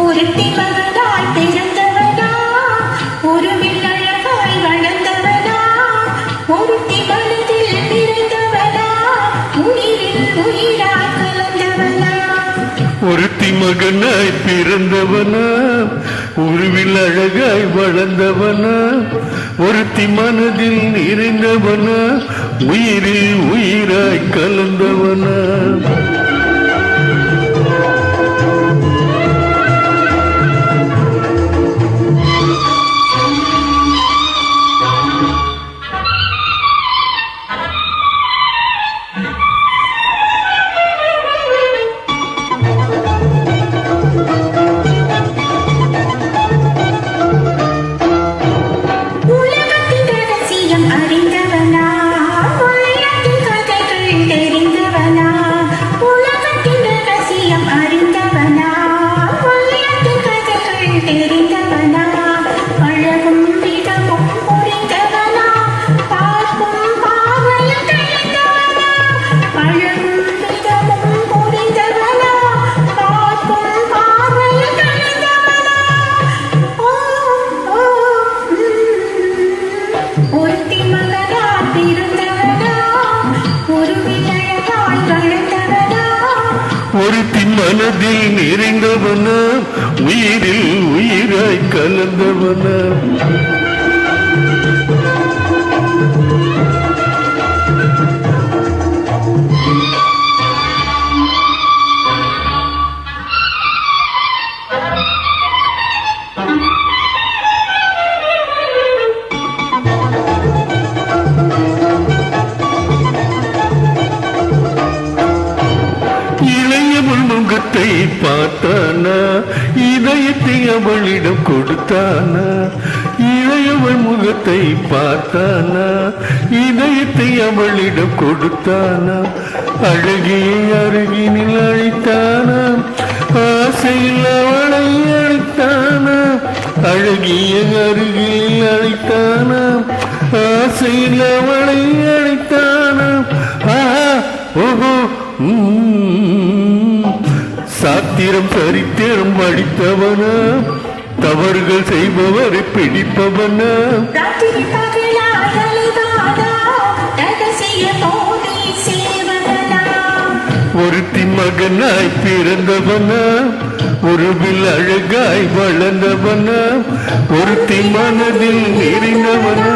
ஒருத்தி மகனாய் பிறந்தவனா ஒருவில் அழகாய் வளர்ந்தவனா ஒருத்தி மனதில் பிறந்தவனா உயிரில் உயிராய் கலந்தவனா ஒருத்தி மகனாய் பிறந்தவனா உருவில் அழகாய் வளர்ந்தவனா ஒருத்தி மனதில் நிறைந்தவனா உயிரில் உயிராய் கலந்தவனா ஒருத்தி மனதில் நிறைந்தவனா உயிரில் உயிராய் கலந்தவனா முகத்தை பார்த்தானா இதயத்தை அவளிடம் கொடுத்தானா இளையவள் முகத்தை பார்த்தானா இதயத்தை அவளிடம் கொடுத்தானா அழகிய அருகினில் அழைத்தானா ஆசையில் அவளை அழைத்தானா அழகிய அருகில் அழைத்தானா ஆசையில் அவளை அழைத்தானா ஓஹோ சாத்திரம் சரித்திரம் படித்தவனா தவறுகள் செய்பவரை பிடிப்பவனா ஒருத்தி மகனாய் பிறந்தவனா ஒருவில் அழகாய் வளர்ந்தவனா ஒருத்தி மனதில் நிறைந்தவனா